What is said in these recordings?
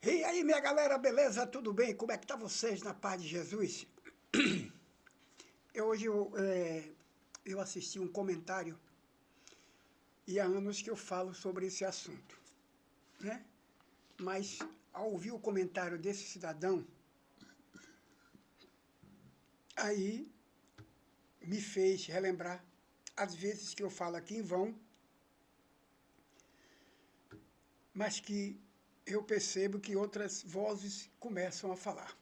E aí, minha galera, beleza? Tudo bem? Como é que tá vocês na paz de Jesus? Hoje eu assisti um comentário e há anos que eu falo sobre esse assunto, né? Mas ao ouvir o comentário desse cidadão, aí me fez relembrar as vezes que eu falo aqui em vão, mas que eu percebo que outras vozes começam a falar.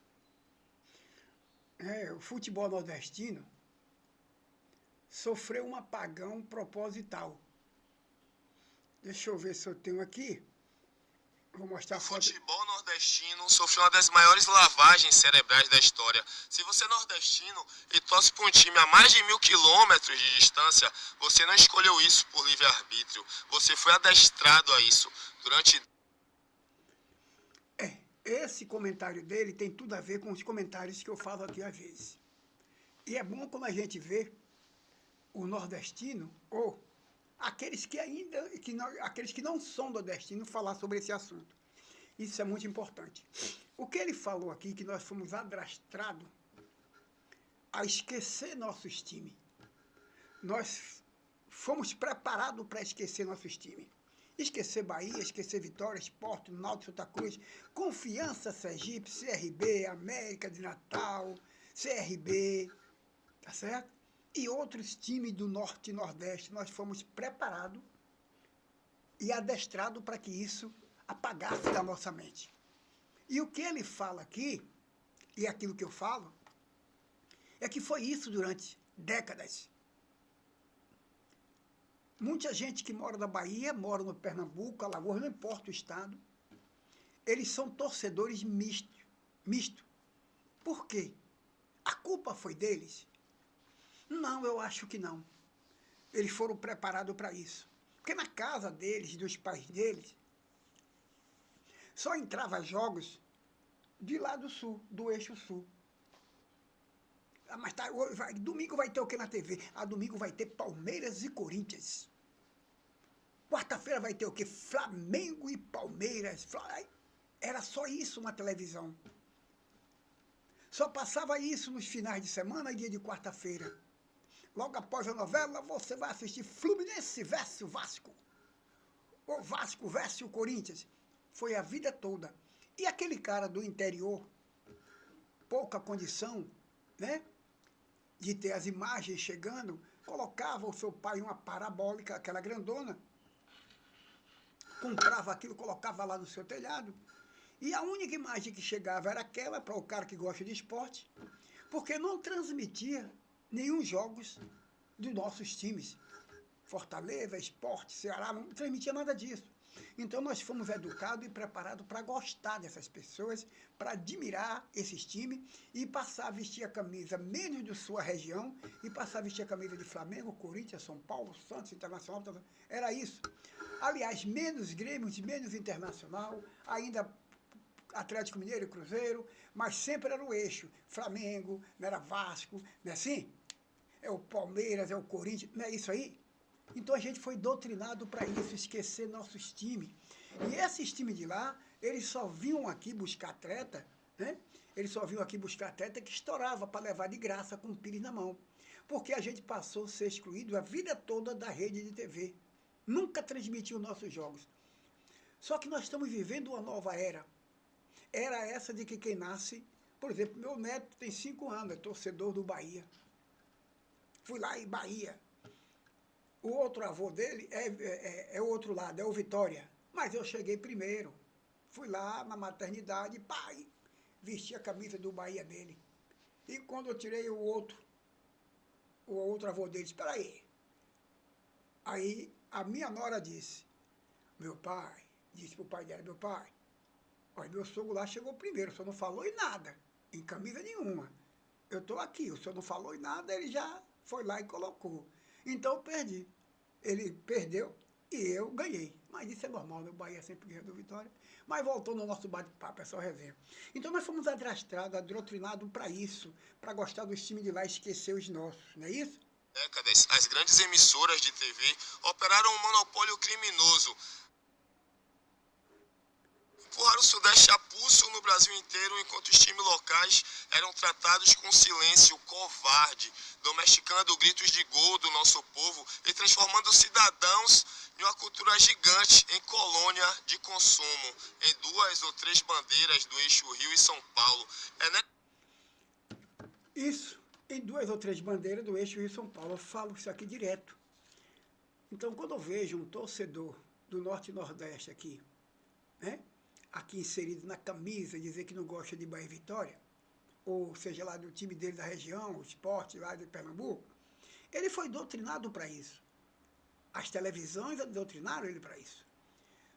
O futebol nordestino sofreu um apagão proposital. Deixa eu ver se eu tenho aqui. Vou mostrar O a foto. futebol nordestino sofreu uma das maiores lavagens cerebrais da história. Se você é nordestino e torce para um time a mais de 1.000 quilômetros de distância, você não escolheu isso por livre-arbítrio. Você foi adestrado a isso. Durante Esse comentário dele tem tudo a ver com os comentários que eu falo aqui às vezes. E é bom quando a gente vê o nordestino ou aqueles que não são nordestinos falar sobre esse assunto. Isso é muito importante. O que ele falou aqui, que nós fomos adestrados a esquecer nossos times. Nós fomos preparados para esquecer nossos times. Esquecer Bahia, esquecer Vitória, Sport, Náutico, Santa Cruz, Confiança, Sergipe, CRB, América de Natal, CRB, tá certo? E outros times do Norte e Nordeste, nós fomos preparados e adestrados para que isso apagasse da nossa mente. E o que ele fala aqui, e aquilo que eu falo, é que foi isso durante décadas. Muita gente que mora na Bahia, mora no Pernambuco, Alagoas, não importa o estado, eles são torcedores mistos. Por quê? A culpa foi deles? Não, eu acho que não. Eles foram preparados para isso. Porque na casa deles, dos pais deles, só entrava jogos de lá do sul, do eixo sul. Mas tá, domingo vai ter o que na TV? Domingo vai ter Palmeiras e Corinthians. Quarta-feira vai ter o quê? Flamengo e Palmeiras. Era só isso na televisão. Só passava isso nos finais de semana e dia de quarta-feira. Logo após a novela, você vai assistir Fluminense versus Vasco. O Vasco versus o Corinthians. Foi a vida toda. E aquele cara do interior, pouca condição, né? De ter as imagens chegando, colocava o seu pai em uma parabólica, aquela grandona, comprava aquilo, colocava lá no seu telhado, e a única imagem que chegava era aquela para o cara que gosta de esporte, porque não transmitia nenhum jogos dos nossos times. Fortaleza, Sport, Ceará, não transmitia nada disso. Então nós fomos educados e preparados para gostar dessas pessoas, para admirar esses times e passar a vestir a camisa menos de sua região e passar a vestir a camisa de Flamengo, Corinthians, São Paulo, Santos, Internacional. Era isso. Aliás, menos Grêmio, menos Internacional, ainda Atlético Mineiro e Cruzeiro, mas sempre era o eixo. Flamengo, não era Vasco, não é assim? É o Palmeiras, é o Corinthians, não é isso aí? Então a gente foi doutrinado para isso, esquecer nossos times. E esses times de lá, eles só vinham aqui buscar atleta, né? Eles só vinham aqui buscar atleta que estourava para levar de graça com o pires na mão. Porque a gente passou a ser excluído a vida toda da rede de TV. Nunca transmitiu nossos jogos. Só que nós estamos vivendo uma nova era. Era essa de que quem nasce, por exemplo, meu neto tem 5 anos, é torcedor do Bahia. Fui lá em Bahia. O outro avô dele é o outro lado, é o Vitória. Mas eu cheguei primeiro. Fui lá na maternidade, pai, vesti a camisa do Bahia dele. E quando eu tirei o outro avô dele, espera aí. Aí a minha nora disse, meu pai, disse pro pai dela, meu pai, olha, meu sogro lá chegou primeiro, o senhor não falou em nada, em camisa nenhuma. Eu estou aqui, o senhor não falou em nada, ele já foi lá e colocou. Então eu perdi. Ele perdeu e eu ganhei. Mas isso é normal, né? O Bahia sempre ganha do Vitória. Mas voltando ao nosso bate-papo, é só resenha. Então nós fomos adrastrados, adoutrinados para isso, para gostar dos times de lá e esquecer os nossos, não é isso? décadas, as grandes emissoras de TV operaram um monopólio criminoso. Empurraram levaram o Sudeste a pulso no Brasil inteiro, enquanto os times locais eram tratados com silêncio covarde, domesticando gritos de gol do nosso povo e transformando cidadãos em uma cultura gigante em colônia de consumo, em 2 ou 3 bandeiras do eixo Rio e São Paulo. Isso, em 2 ou 3 bandeiras do eixo Rio e São Paulo. Eu falo isso aqui direto. Então, quando eu vejo um torcedor do Norte e Nordeste aqui, né, aqui inserido na camisa, dizer que não gosta de Bahia e Vitória, ou seja lá do time dele da região, o Sport lá de Pernambuco, ele foi doutrinado para isso. As televisões doutrinaram ele para isso.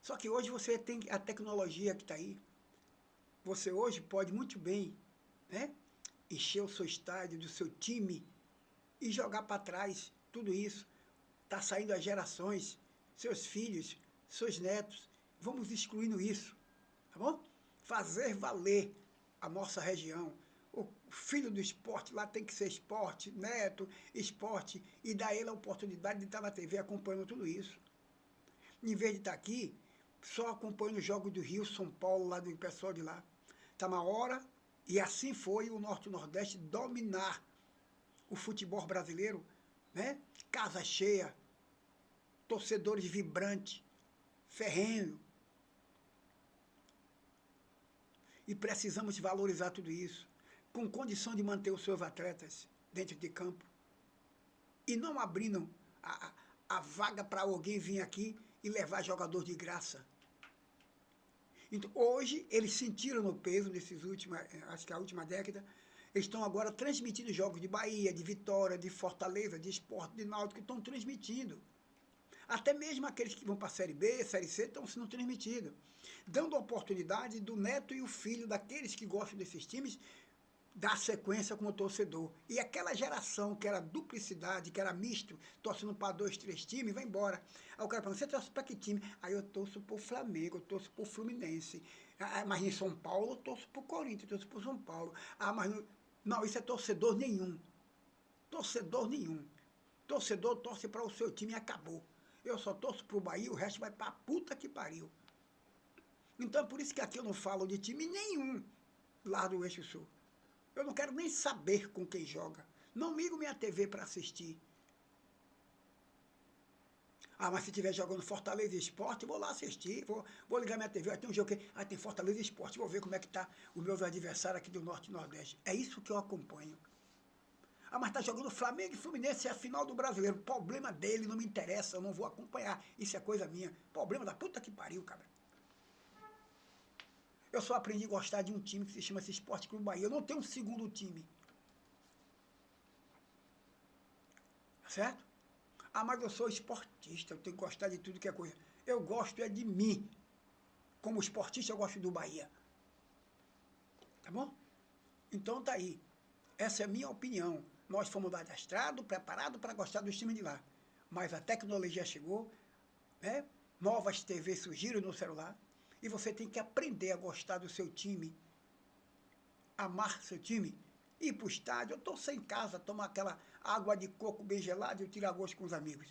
Só que hoje você tem a tecnologia que está aí. Você hoje pode muito bem, né, encher o seu estádio, do seu time, e jogar para trás tudo isso. Está saindo as gerações, seus filhos, seus netos. Vamos excluindo isso, tá bom? Fazer valer a nossa região. O filho do esporte lá tem que ser esporte, neto, esporte, e dar ele a oportunidade de estar na TV acompanhando tudo isso. Em vez de estar aqui, só acompanhando os jogos do Rio, São Paulo, lá do pessoal de lá. Está na hora, e assim foi o Norte e o Nordeste dominar o futebol brasileiro, né? Casa cheia, torcedores vibrantes, ferrenho. E precisamos valorizar tudo isso, com condição de manter os seus atletas dentro de campo. E não abrindo a vaga para alguém vir aqui e levar jogador de graça. Então, hoje, eles sentiram no peso, nesses últimos, acho que a última década, eles estão agora transmitindo jogos de Bahia, de Vitória, de Fortaleza, de Sport, de Náutico, que estão transmitindo. Até mesmo aqueles que vão para a Série B, Série C, estão sendo transmitidos. Dando a oportunidade do neto e o filho daqueles que gostam desses times dar sequência como torcedor. E aquela geração que era duplicidade, que era misto, torcendo para 2, 3 times, vai embora. Aí o cara fala, você torce para que time? Aí eu torço para o Flamengo, eu torço para o Fluminense. Ah, mas em São Paulo eu torço para o Corinthians, eu torço para o São Paulo. Ah, mas não, isso é torcedor nenhum. Torcedor nenhum. Torcedor torce para o seu time e acabou. Eu só torço para o Bahia, o resto vai para a puta que pariu. Então é por isso que aqui eu não falo de time nenhum lá do Eixo Sul. Eu não quero nem saber com quem joga. Não ligo minha TV para assistir. Ah, mas se estiver jogando Fortaleza Esporte, vou lá assistir. Vou ligar minha TV. Tem um jogo que tem Fortaleza Esporte. Vou ver como é que está os meus adversários aqui do Norte e Nordeste. É isso que eu acompanho. Ah, mas está jogando Flamengo e Fluminense, é a final do Brasileiro. Problema dele, não me interessa, eu não vou acompanhar. Isso é coisa minha. Problema da puta que pariu, cara. Eu só aprendi a gostar de um time que se chama Esporte Clube Bahia. Eu não tenho um segundo time. Certo? Ah, mas eu sou esportista, eu tenho que gostar de tudo que é coisa. Eu gosto é de mim. Como esportista, eu gosto do Bahia. Tá bom? Então tá aí. Essa é a minha opinião. Nós fomos adastrados, preparados para gostar dos times de lá. Mas a tecnologia chegou, né? Novas TVs surgiram no celular. E você tem que aprender a gostar do seu time, amar seu time, ir para o estádio. Eu estou sem casa, tomar aquela água de coco bem gelada e eu tirar gosto com os amigos.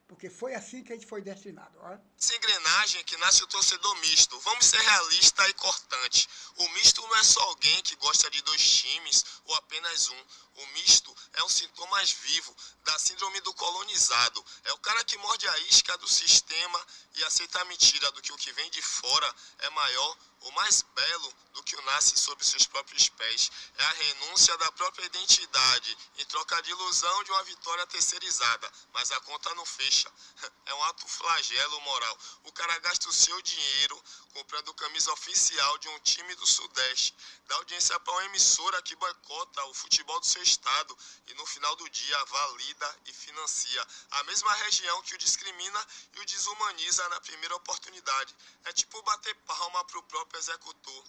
Porque foi assim que a gente foi destinado. Ó. Essa engrenagem que nasce o torcedor misto. Vamos ser realistas e cortantes. O misto não é só alguém que gosta de 2 times ou apenas um. O misto é um sintoma mais vivo da síndrome do colonizado. É o cara que morde a isca do sistema e aceita a mentira do que o que vem de fora é maior ou mais belo do que o nasce sob seus próprios pés. É a renúncia da própria identidade em troca de ilusão de uma vitória terceirizada. Mas a conta não fecha. É um ato flagelo moral. O cara gasta o seu dinheiro comprando camisa oficial de um time do Sudeste, dá audiência para uma emissora que boicota o futebol do seu estado e no final do dia valida e financia a mesma região que o discrimina e o desumaniza na primeira oportunidade. É tipo bater palma para o próprio executor.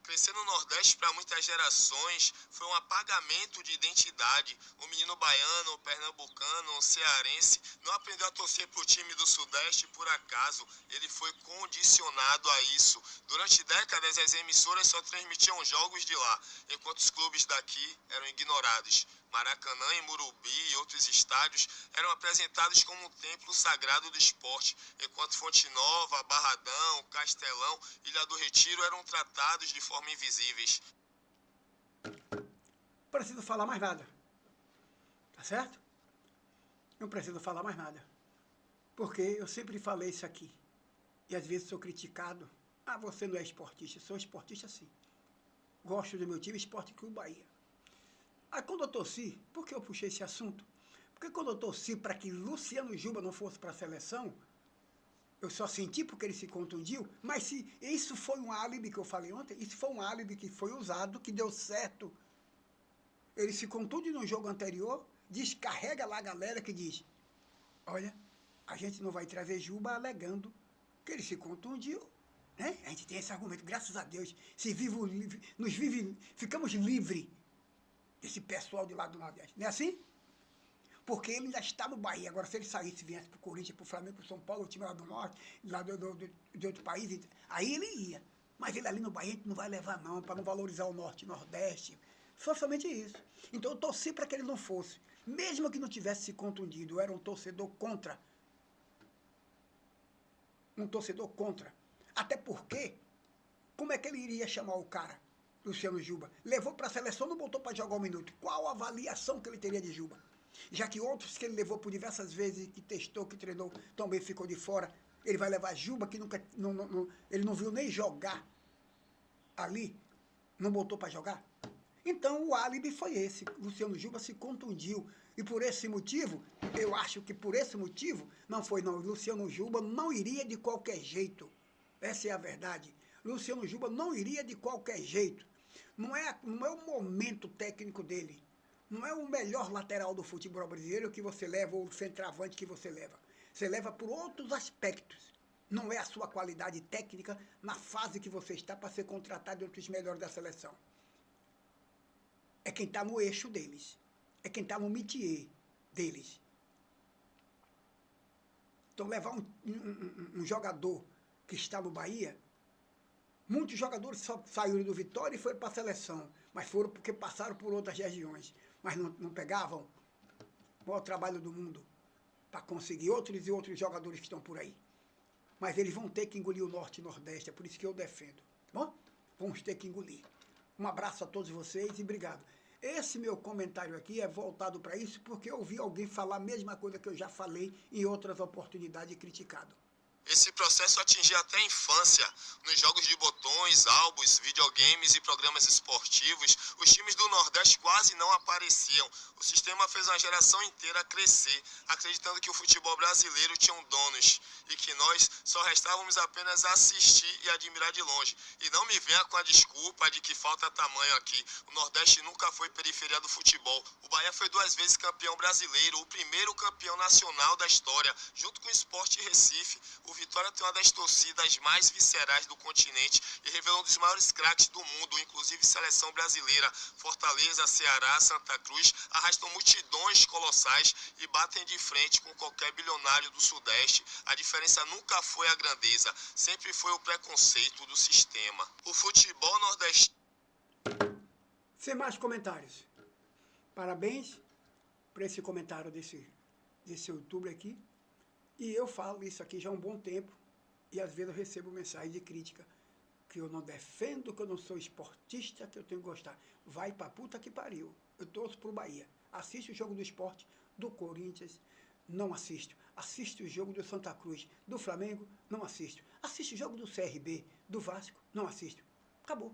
Crescer no Nordeste para muitas gerações foi um apagamento de identidade. O menino baiano, o pernambucano, o cearense não aprendeu a torcer para o time do Sudeste por acaso. Ele foi condicionado a isso. Durante décadas, as emissoras só transmitiam jogos de lá, enquanto os clubes daqui eram ignorados. Maracanã, em Morumbi e outros estádios eram apresentados como um templo sagrado do esporte, enquanto Fonte Nova, Barradão, Castelão, Ilha do Retiro eram tratados de forma invisíveis. Não preciso falar mais nada. Tá certo? Não preciso falar mais nada. Porque eu sempre falei isso aqui. E às vezes sou criticado. Ah, você não é esportista. Eu sou esportista sim. Gosto do meu time, Esporte Clube Bahia. Aí quando eu torci, por que eu puxei esse assunto? Porque quando eu torci para que Luciano Juba não fosse para a seleção, eu só senti porque ele se contundiu, mas se isso foi um álibi que eu falei ontem, isso foi um álibi que foi usado, que deu certo. Ele se contunde no jogo anterior, descarrega lá a galera que diz, olha, a gente não vai trazer Juba alegando que ele se contundiu. Né? A gente tem esse argumento, graças a Deus, ficamos livres desse pessoal de lá do Nordeste. Não é assim? Porque ele ainda está no Bahia. Agora, se ele saísse, viesse para o Corinthians, para o Flamengo, para o São Paulo, o time lá do Norte, lá de outro país, aí ele ia. Mas ele ali no Bahia, a gente não vai levar não, para não valorizar o Norte e Nordeste. Foi somente isso. Então, eu torci para que ele não fosse. Mesmo que não tivesse se contundido, eu era um torcedor contra. Um torcedor contra. Até porque, como é que ele iria chamar o cara, Luciano Juba? Levou para a seleção, não botou para jogar um minuto. Qual a avaliação que ele teria de Juba? Já que outros que ele levou por diversas vezes, que testou, que treinou, também ficou de fora, ele vai levar Juba, que nunca, ele não viu nem jogar ali, não botou para jogar? Então, o álibi foi esse. Luciano Juba se contundiu. E por esse motivo, eu acho que por esse motivo, não foi não. Luciano Juba não iria de qualquer jeito. Essa é a verdade. Luciano Juba não iria de qualquer jeito. Não é o momento técnico dele. Não é o melhor lateral do futebol brasileiro que você leva, ou o centroavante que você leva. Você leva por outros aspectos. Não é a sua qualidade técnica na fase que você está para ser contratado entre os melhores da seleção. É quem está no eixo deles. É quem está no métier deles. Então, levar um jogador que está no Bahia, muitos jogadores só saíram do Vitória e foram para a seleção, mas foram porque passaram por outras regiões, mas não pegavam o maior trabalho do mundo para conseguir outros e outros jogadores que estão por aí. Mas eles vão ter que engolir o Norte e o Nordeste, é por isso que eu defendo. Tá bom? Vamos ter que engolir. Um abraço a todos vocês e obrigado. Esse meu comentário aqui é voltado para isso porque eu ouvi alguém falar a mesma coisa que eu já falei em outras oportunidades e criticado. Esse processo atingia até a infância. Nos jogos de botões, álbuns, videogames e programas esportivos, os times do Nordeste quase não apareciam. O sistema fez uma geração inteira crescer, acreditando que o futebol brasileiro tinha donos e que nós só restávamos apenas assistir e admirar de longe. E não me venha com a desculpa de que falta tamanho aqui. O Nordeste nunca foi periferia do futebol. O Bahia foi 2 vezes campeão brasileiro, o primeiro campeão nacional da história, junto com o Sport Recife. O Vitória tem uma das torcidas mais viscerais do continente e revelou um dos maiores craques do mundo, inclusive seleção brasileira. Fortaleza, Ceará, Santa Cruz arrastam multidões colossais e batem de frente com qualquer bilionário do Sudeste. A diferença nunca foi a grandeza, sempre foi o preconceito do sistema. O futebol nordestino... Sem mais comentários. Parabéns por esse comentário desse youtuber aqui. E eu falo isso aqui já há um bom tempo, e às vezes eu recebo mensagem de crítica, que eu não defendo, que eu não sou esportista, que eu tenho que gostar. Vai pra puta que pariu. Eu torço pro Bahia. Assiste o jogo do Sport, do Corinthians, não assisto. Assiste o jogo do Santa Cruz, do Flamengo, não assisto. Assiste o jogo do CRB, do Vasco, não assisto. Acabou.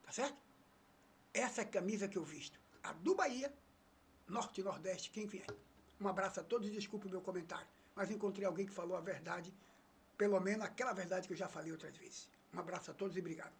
Tá certo? Essa é a camisa que eu visto. A do Bahia, Norte e Nordeste, quem vier. Um abraço a todos e desculpe o meu comentário, mas encontrei alguém que falou a verdade, pelo menos aquela verdade que eu já falei outras vezes. Um abraço a todos e obrigado.